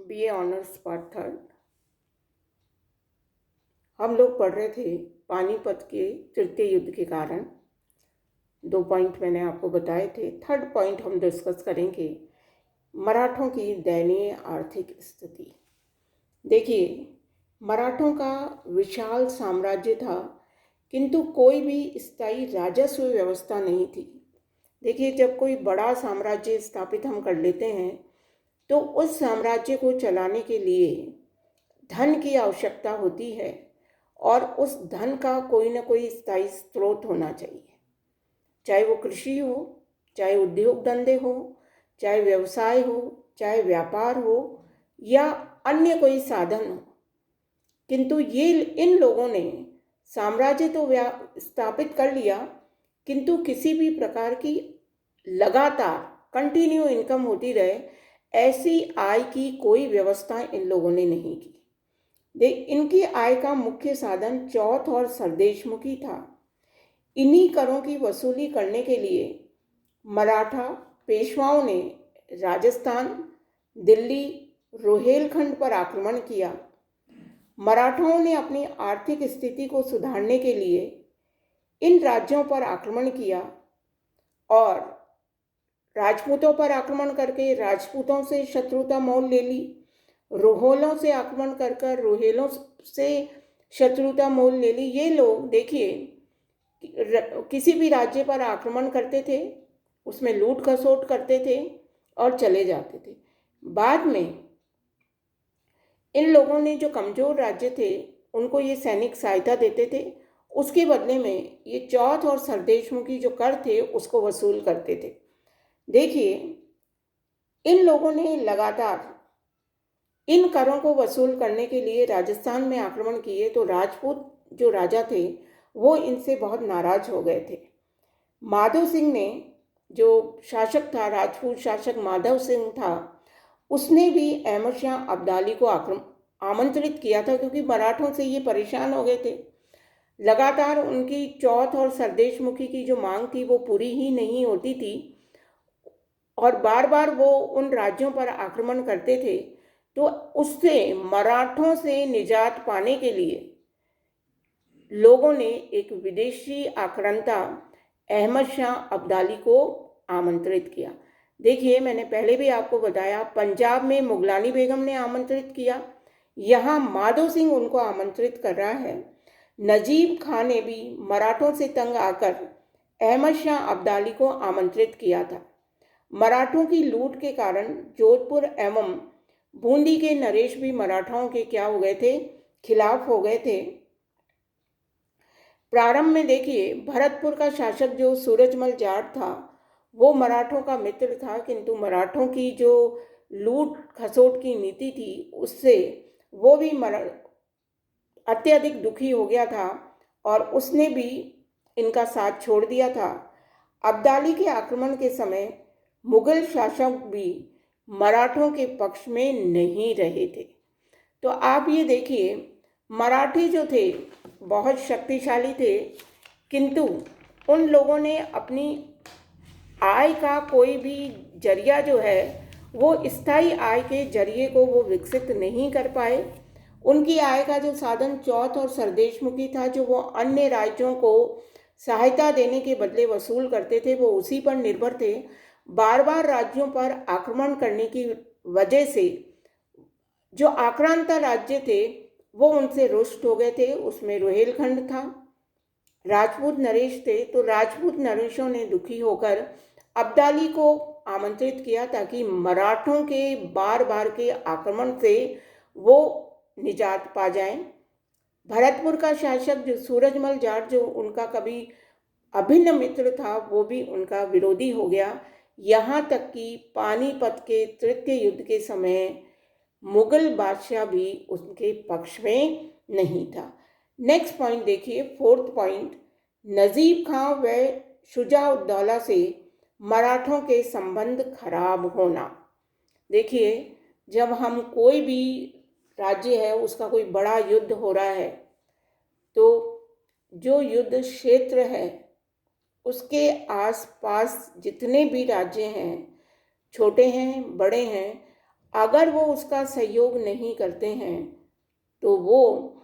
BA honours part third. हम लोग पढ़ रहे थे पानीपत के तृतीय युद्ध के कारण। 2 पॉइंट मैंने आपको बताए थे। थर्ड पॉइंट हम डिस्कस करेंगे मराठों की दयनीय आर्थिक स्थिति। देखिए, मराठों का विशाल साम्राज्य था, किंतु कोई भी स्थायी राजस्व व्यवस्था नहीं थी। देखिए, जब कोई बड़ा साम्राज्य स्थापित हम कर लेते हैं तो उस साम्राज्य को चलाने के लिए धन की आवश्यकता होती है और उस धन का कोई ना कोई स्थायी स्रोत होना चाहिए। चाहे वो कृषि हो, चाहे उद्योग धंधे हो, चाहे व्यवसाय हो, चाहे व्यापार हो या अन्य कोई साधन हो। किंतु इन लोगों ने साम्राज्य तो स्थापित कर लिया, किंतु किसी भी प्रकार की लगातार कंटिन्यू इनकम होती रहे, ऐसी आय की कोई व्यवस्था इन लोगों ने नहीं की। इनकी आय का मुख्य साधन चौथ और सरदेशमुखी था। इन्हीं करों की वसूली करने के लिए मराठा पेशवाओं ने राजस्थान, दिल्ली, रोहेलखंड पर आक्रमण किया। मराठाओं ने अपनी आर्थिक स्थिति को सुधारने के लिए इन राज्यों पर आक्रमण किया और राजपूतों पर आक्रमण करके राजपूतों से शत्रुता मोल ले ली, रोहेलों से आक्रमण कर रोहेलों से शत्रुता मोल ले ली। ये लोग देखिए, किसी भी राज्य पर आक्रमण करते थे, उसमें लूट खसोट करते थे और चले जाते थे। बाद में इन लोगों ने जो कमज़ोर राज्य थे उनको ये सैनिक सहायता देते थे, उसके बदले में ये चौथ और सरदेशमुखी जो कर थे उसको वसूल करते थे। देखिए, इन लोगों ने लगातार इन करों को वसूल करने के लिए राजस्थान में आक्रमण किए तो राजपूत जो राजा थे वो इनसे बहुत नाराज हो गए थे। माधव सिंह ने, जो शासक था, राजपूत शासक माधव सिंह था, उसने भी अहमद शाह अब्दाली को आमंत्रित किया था, क्योंकि मराठों से ये परेशान हो गए थे। लगातार उनकी चौथ और सरदेशमुखी की जो मांग थी वो पूरी ही नहीं होती थी और बार बार वो उन राज्यों पर आक्रमण करते थे। तो उससे मराठों से निजात पाने के लिए लोगों ने एक विदेशी आक्रांता अहमद शाह अब्दाली को आमंत्रित किया। देखिए, मैंने पहले भी आपको बताया, पंजाब में मुगलानी बेगम ने आमंत्रित किया, यहाँ माधव सिंह उनको आमंत्रित कर रहा है। नजीब खां ने भी मराठों से तंग आकर अहमद शाह अब्दाली को आमंत्रित किया था। मराठों की लूट के कारण जोधपुर एवं बूंदी के नरेश भी मराठाओं के क्या हो गए थे, खिलाफ हो गए थे। प्रारंभ में देखिए, भरतपुर का शासक जो सूरजमल जाट था वो मराठों का मित्र था, किंतु मराठों की जो लूट खसोट की नीति थी उससे वो भी अत्यधिक दुखी हो गया था और उसने भी इनका साथ छोड़ दिया था। अब्दाली के आक्रमण के समय मुगल शासक भी मराठों के पक्ष में नहीं रहे थे। तो आप ये देखिए, मराठी जो थे बहुत शक्तिशाली थे, किंतु उन लोगों ने अपनी आय का कोई भी जरिया जो है वो स्थायी आय के जरिए को वो विकसित नहीं कर पाए। उनकी आय का जो साधन चौथ और सरदेशमुखी था, जो वो अन्य राज्यों को सहायता देने के बदले वसूल करते थे, वो उसी पर निर्भर थे। बार बार राज्यों पर आक्रमण करने की वजह से जो आक्रांता राज्य थे वो उनसे रुष्ट हो गए थे। उसमें रोहेलखंड था, राजपूत नरेश थे, तो राजपूत नरेशों ने दुखी होकर अब्दाली को आमंत्रित किया ताकि मराठों के बार बार के आक्रमण से वो निजात पा जाएं। भरतपुर का शासक जो सूरजमल जाट, जो उनका कभी अभिन्न मित्र था, वो भी उनका विरोधी हो गया। यहाँ तक कि पानीपत के तृतीय युद्ध के समय मुगल बादशाह भी उनके पक्ष में नहीं था। नेक्स्ट पॉइंट देखिए, फोर्थ पॉइंट, नजीब खां व शुजाउद्दौला से मराठों के संबंध खराब होना। देखिए, जब हम कोई भी राज्य है उसका कोई बड़ा युद्ध हो रहा है तो जो युद्ध क्षेत्र है उसके आसपास जितने भी राज्य हैं, छोटे हैं बड़े हैं, अगर वो उसका सहयोग नहीं करते हैं तो वो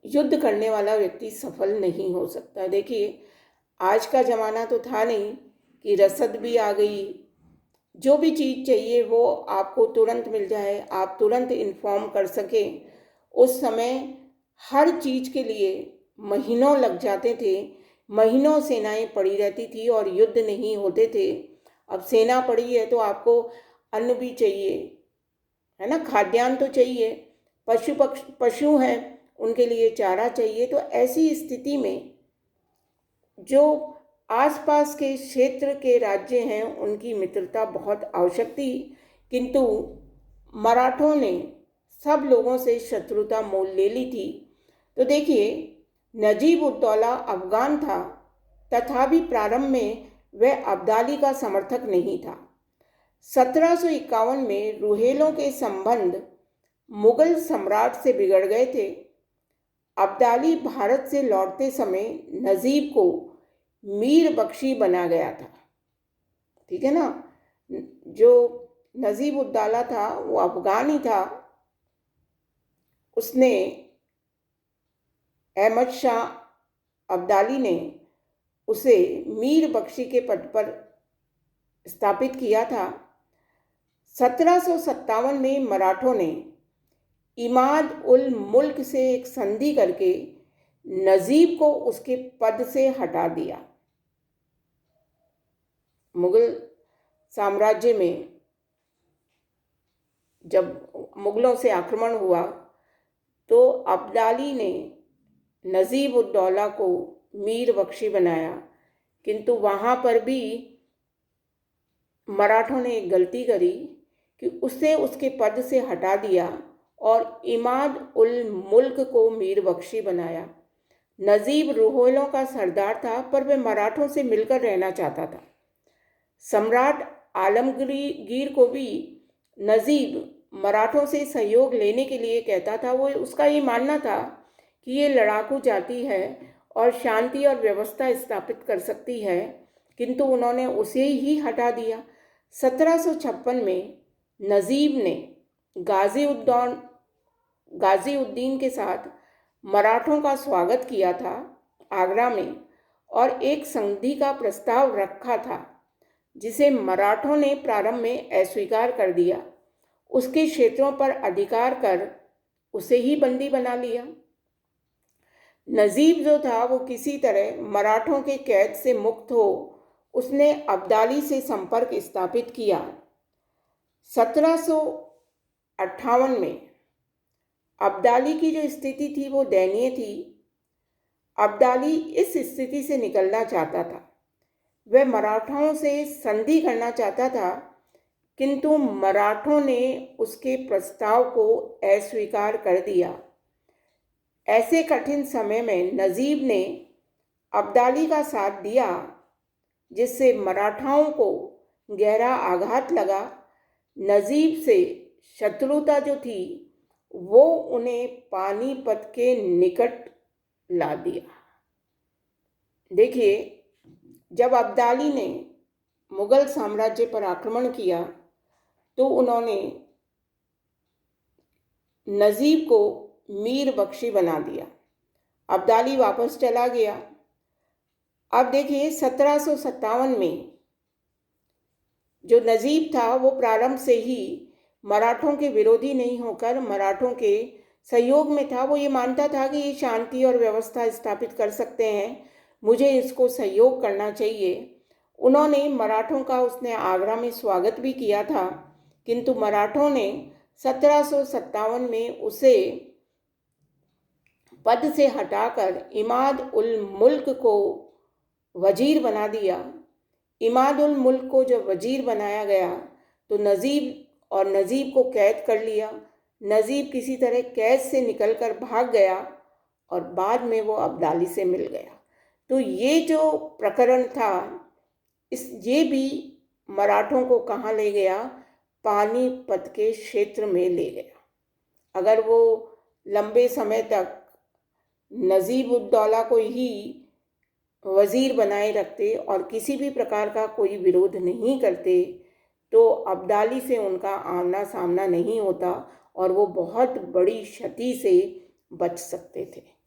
युद्ध करने वाला व्यक्ति सफल नहीं हो सकता। देखिए, आज का ज़माना तो था नहीं कि रसद भी आ गई, जो भी चीज़ चाहिए वो आपको तुरंत मिल जाए, आप तुरंत इन्फॉर्म कर सकें। उस समय हर चीज़ के लिए महीनों लग जाते थे, महीनों सेनाएं पड़ी रहती थी और युद्ध नहीं होते थे। अब सेना पड़ी है तो आपको अन्न भी चाहिए, है ना, खाद्यान्न तो चाहिए, पशु हैं उनके लिए चारा चाहिए। तो ऐसी स्थिति में जो आसपास के क्षेत्र के राज्य हैं उनकी मित्रता बहुत आवश्यक थी, किंतु मराठों ने सब लोगों से शत्रुता मोल ले ली थी। तो देखिए, नजीब उद दौला अफगान था, तथापि प्रारंभ में वह अब्दाली का समर्थक नहीं था। 1751 में रुहेलों के संबंध मुगल सम्राट से बिगड़ गए थे। अब्दाली भारत से लौटते समय नजीब को मीर बख्शी बना गया था, ठीक है ना। जो नजीब उद दौला था वो अफगानी था, उसने अहमद शाह अब्दाली ने उसे मीर बख्शी के पद पर स्थापित किया था। 1757 में मराठों ने इमाद उल मुल्क से एक संधि करके नजीब को उसके पद से हटा दिया। मुगल साम्राज्य में जब मुगलों से आक्रमण हुआ तो अब्दाली ने नजीब उद दौला को मीर बख्शी बनाया, किंतु वहाँ पर भी मराठों ने एक गलती करी कि उसे उसके पद से हटा दिया और इमाद उल मुल्क को मीर बख्शी बनाया। नजीब रुहेलों का सरदार था, पर वह मराठों से मिलकर रहना चाहता था। सम्राट आलमगीर को भी नजीब मराठों से सहयोग लेने के लिए कहता था। वो उसका ये मानना था कि ये लड़ाकू जाति है और शांति और व्यवस्था स्थापित कर सकती है, किंतु उन्होंने उसे ही हटा दिया। 1756 में नजीब ने गाजीउद्दीन के साथ मराठों का स्वागत किया था आगरा में और एक संधि का प्रस्ताव रखा था, जिसे मराठों ने प्रारंभ में अस्वीकार कर दिया। उसके क्षेत्रों पर अधिकार कर उसे ही बंदी बना लिया। नजीब जो था वो किसी तरह मराठों के कैद से मुक्त हो उसने अब्दाली से संपर्क स्थापित किया। 1758 में अब्दाली की जो स्थिति थी वो दयनीय थी। अब्दाली इस स्थिति से निकलना चाहता था, वह मराठों से संधि करना चाहता था, किंतु मराठों ने उसके प्रस्ताव को अस्वीकार कर दिया। ऐसे कठिन समय में नजीब ने अब्दाली का साथ दिया, जिससे मराठाओं को गहरा आघात लगा। नजीब से शत्रुता जो थी वो उन्हें पानीपत के निकट ला दिया। देखिए, जब अब्दाली ने मुगल साम्राज्य पर आक्रमण किया तो उन्होंने नजीब को मीर बख्शी बना दिया। अब्दाली वापस चला गया। अब देखिए, 1757 में जो नजीब था वो प्रारंभ से ही मराठों के विरोधी नहीं होकर मराठों के सहयोग में था। वो ये मानता था कि ये शांति और व्यवस्था स्थापित कर सकते हैं, मुझे इसको सहयोग करना चाहिए। उन्होंने मराठों का उसने आगरा में स्वागत भी किया था, किंतु मराठों ने 1757 में उसे पद से हटाकर इमाद उल मुल्क को वजीर बना दिया। इमाद उल मुल्क को जब वजीर बनाया गया तो नजीब को कैद कर लिया। नजीब किसी तरह कैद से निकलकर भाग गया और बाद में वो अब्दाली से मिल गया। तो ये जो प्रकरण था ये भी मराठों को कहाँ ले गया? पानीपत के क्षेत्र में ले गया। अगर वो लंबे समय तक नजीब उद दौला को ही वजीर बनाए रखते और किसी भी प्रकार का कोई विरोध नहीं करते तो अब्दाली से उनका आमना सामना नहीं होता और वो बहुत बड़ी क्षति से बच सकते थे।